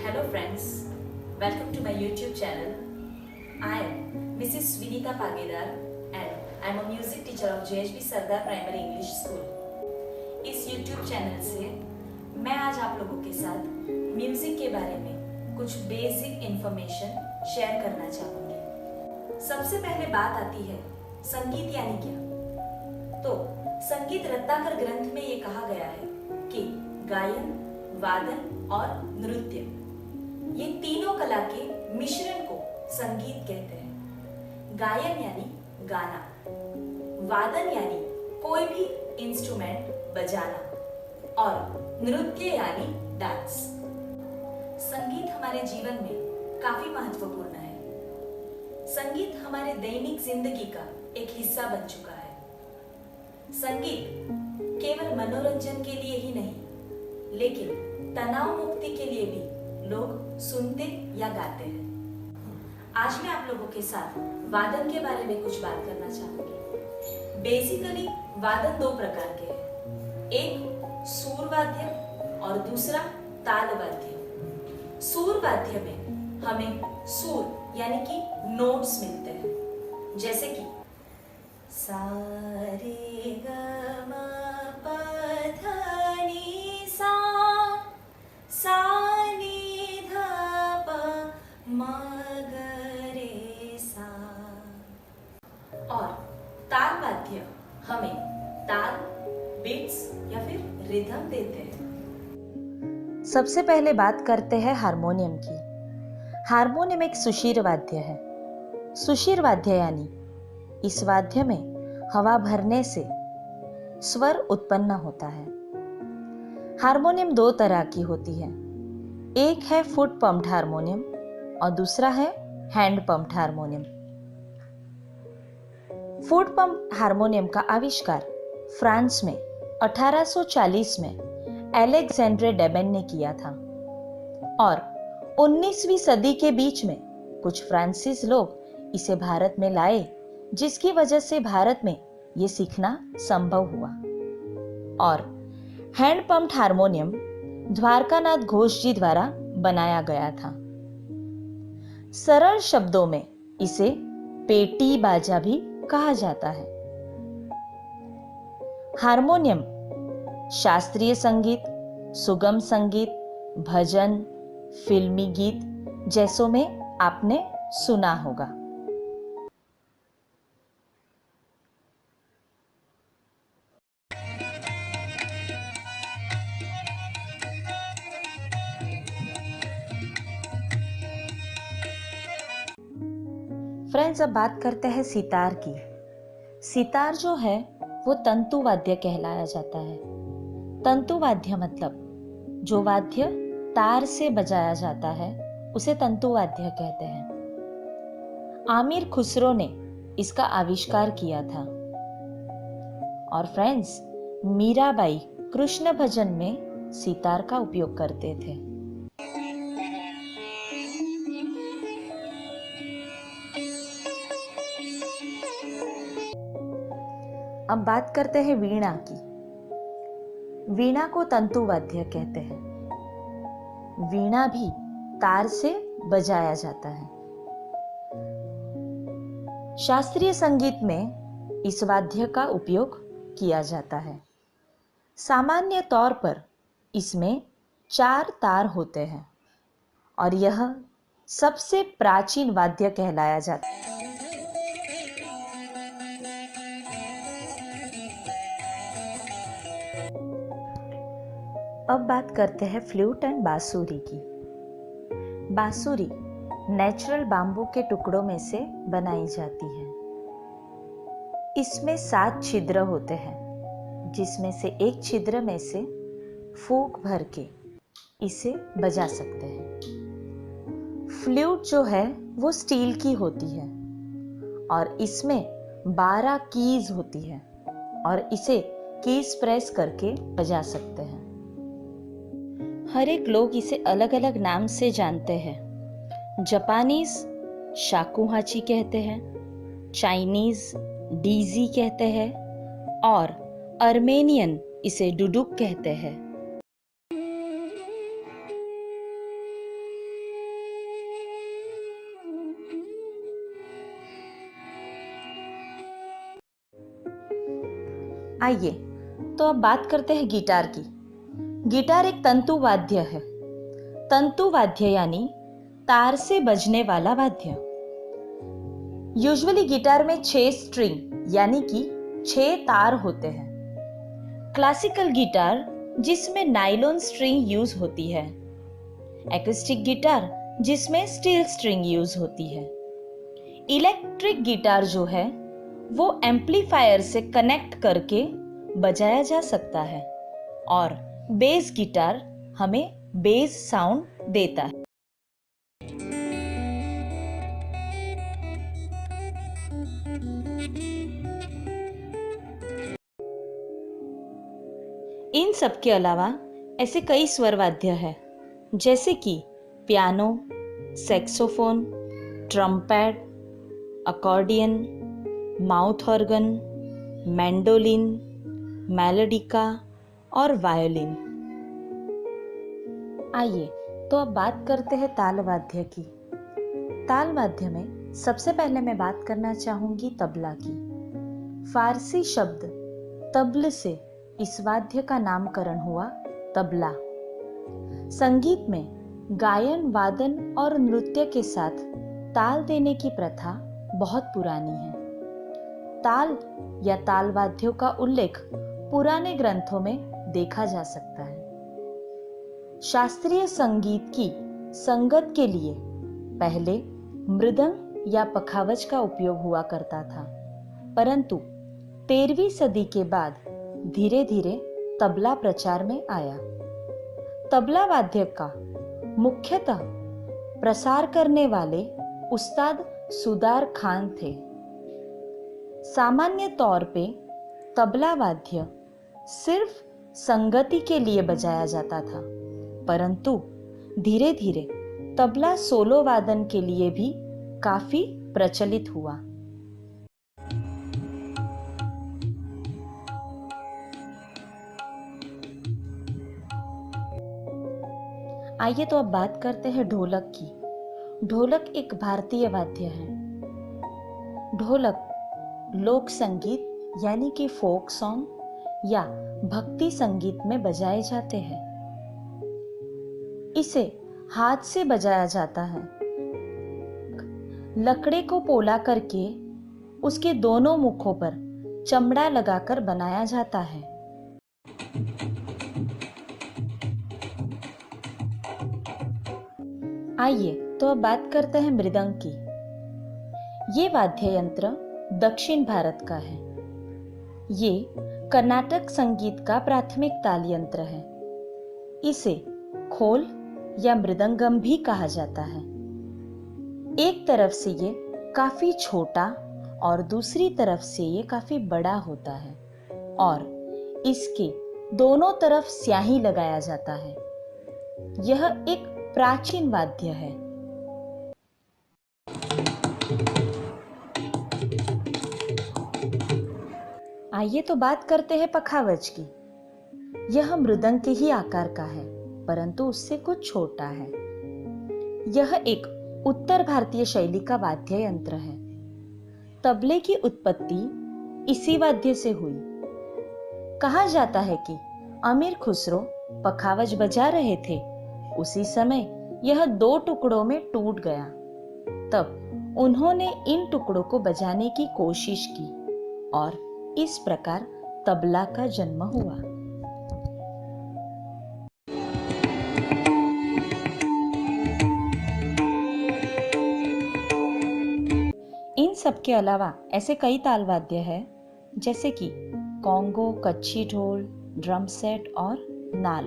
Hello friends, welcome to my YouTube channel. I am Mrs. Vinita Pagedar and I am a music teacher of JHB Sardar Primary English School. इस YouTube channel से मैं आज आप लोगों के साथ music के बारे में कुछ बेसिक इंफॉर्मेशन शेयर करना चाहूँगी। सबसे पहले बात आती है संगीत यानी क्या। तो संगीत रत्नाकर ग्रंथ में ये कहा गया है कि गायन, वादन और नृत्य ये तीनों कला के मिश्रण को संगीत कहते हैं। गायन यानी गाना, वादन यानी कोई भी इंस्ट्रूमेंट बजाना और नृत्य यानी डांस। संगीत हमारे जीवन में काफी महत्वपूर्ण है। संगीत हमारे दैनिक जिंदगी का एक हिस्सा बन चुका है। संगीत केवल मनोरंजन के लिए ही नहीं, लेकिन तनाव मुक्ति के लिए भी लोग सुनते या गाते हैं। आज मैं आप लोगों के साथ वादन के बारे में कुछ बात करना चाहूंगी। बेसिकली वादन दो प्रकार के हैं, एक सूर वाद्य और दूसरा ताल वाद्य। सूर वाद्य में हमें सूर यानी कि नोट्स मिलते हैं, जैसे कि सा रे ग म प ध नि सा, सा नि ध प म ग रे सा। और ताल वाद्य हमें ताल, बीट्स या फिर रिदम देते हैं। सबसे पहले बात करते हैं हारमोनियम की। हारमोनियम एक सुशीर वाद्य है। सुशीर वाद्य यानी इस वाद्य में हवा भरने से स्वर उत्पन्न होता है। हारमोनियम दो तरह की होती है, एक है फुट पंप्ड हारमोनियम और दूसरा है hand pumped harmonium. Foot pump harmonium का आविष्कार फ्रांस में 1840 में अलेक्जेंड्रे डेबेन ने किया था और 19वीं सदी के बीच में कुछ फ्रांसीसी लोग इसे भारत में लाए, जिसकी वजह से भारत में ये सीखना संभव हुआ। और hand pumped harmonium Dwarkanath Ghosh ji द्वारा बनाया गया था। सरल शब्दों में इसे पेटी बाजा भी कहा जाता है। हारमोनियम शास्त्रीय संगीत, सुगम संगीत, भजन, फिल्मी गीत जैसों में आपने सुना होगा। फ्रेंड्स, अब बात करते हैं सितार की। सितार जो है वो तंतु वाद्य कहलाया जाता है। तंतु वाद्य मतलब जो वाद्य तार से बजाया जाता है उसे तंतु वाद्य कहते हैं। आमिर खुसरो ने इसका आविष्कार किया था। और फ्रेंड्स, मीराबाई कृष्ण भजन में सितार का उपयोग करते थे। अब बात करते हैं वीणा की। वीणा को तंतु वाद्य कहते हैं। वीणा भी तार से बजाया जाता है। शास्त्रीय संगीत में इस वाद्य का उपयोग किया जाता है। सामान्य तौर पर इसमें 4 तार होते हैं और यह सबसे प्राचीन वाद्य कहलाया जाता है। अब बात करते हैं फ्लूट एंड बांसुरी की। बांसुरी नेचुरल बांबू के टुकड़ों में से बनाई जाती है। इसमें 7 छिद्र होते हैं, जिसमें से एक छिद्र में से फूंक भर के इसे बजा सकते हैं। फ्लूट जो है वो स्टील की होती है और इसमें 12 कीज होती है और इसे कीज प्रेस करके बजा सकते हैं। हर एक लोग इसे अलग अलग नाम से जानते हैं। जापानीज शाकुहाची कहते हैं, चाइनीज डीजी कहते हैं और अर्मेनियन इसे डुडुक कहते हैं। आइए तो अब बात करते हैं गिटार की। गिटार एक तंतु वाद्य है। तंतु वाद्य यानी तार से बजने वाला वाद्य। यूजुअली गिटार में 6 स्ट्रिंग यानी कि 6 तार होते हैं। क्लासिकल गिटार जिसमें नायलॉन स्ट्रिंग यूज होती है, एक्यूस्टिक गिटार जिसमें स्टील स्ट्रिंग यूज होती है। इलेक्ट्रिक गिटार जो है वो एम्पलीफायर से कनेक्ट करके बजाया जा सकता है और बेस गिटार हमें बेस साउंड देता है। इन सब के अलावा ऐसे कई स्वर वाद्य हैं, जैसे कि piano, saxophone, trumpet, accordion, mouth organ, mandolin, melodica और वायोलिन। आइए तो अब बात करते हैं ताल वाद्य की। ताल वाद्य में सबसे पहले मैं बात करना चाहूंगी तबला की। फारसी शब्द तबल से इस वाद्य का नामकरण हुआ तबला। संगीत में गायन, वादन और नृत्य के साथ ताल देने की प्रथा बहुत पुरानी है। ताल या ताल वाद्यों का उल्लेख पुराने ग्रंथों में देखा जा सकता है। शास्त्रीय संगीत की संगत के लिए पहले मृदंग या पखावज का उपयोग हुआ करता था, परंतु 13वीं सदी के बाद धीरे धीरे तबला प्रचार में आया। तबला वाद्य का मुख्यतः प्रसार करने वाले उस्ताद सुदार खान थे। सामान्य तौर पे तबला वाद्य सिर्फ संगति के लिए बजाया जाता था, परंतु धीरे धीरे तबला सोलो वादन के लिए भी काफी प्रचलित हुआ। आइए तो अब बात करते हैं ढोलक की। ढोलक एक भारतीय वाद्य है। ढोलक लोक संगीत यानी कि फोक सॉन्ग या भक्ति संगीत में बजाए जाते हैं। इसे हाथ से बजाया जाता है। लकड़े को पोला करके उसके दोनों मुखों पर चमड़ा लगाकर बनाया जाता है। आइए तो अब बात करते हैं मृदंग की। ये वाद्य यंत्र दक्षिण भारत का है। ये कर्नाटक संगीत का प्राथमिक ताल यंत्र है। इसे खोल या मृदंगम भी कहा जाता है। एक तरफ से ये काफी छोटा और दूसरी तरफ से ये काफी बड़ा होता है और इसके दोनों तरफ स्याही लगाया जाता है। यह एक प्राचीन वाद्य है। आइए तो बात करते हैं पखावज की। यह मृदंग के ही आकार का है, परंतु उससे कुछ छोटा है। यह एक उत्तर भारतीय शैली का वाद्य यंत्र है। तबले की उत्पत्ति इसी वाद्य से हुई। कहा जाता है कि अमीर खुसरो पखावज बजा रहे थे, उसी समय यह 2 टुकड़ों में टूट गया। तब उन्होंने इन टुकड़ों को बजाने की कोशिश की और इस प्रकार तबला का जन्म हुआ। इन सब के अलावा ऐसे कई ताल वाद्य हैं, जैसे कि कॉन्गो, कच्छी ढोल, ड्रम सेट और नाल।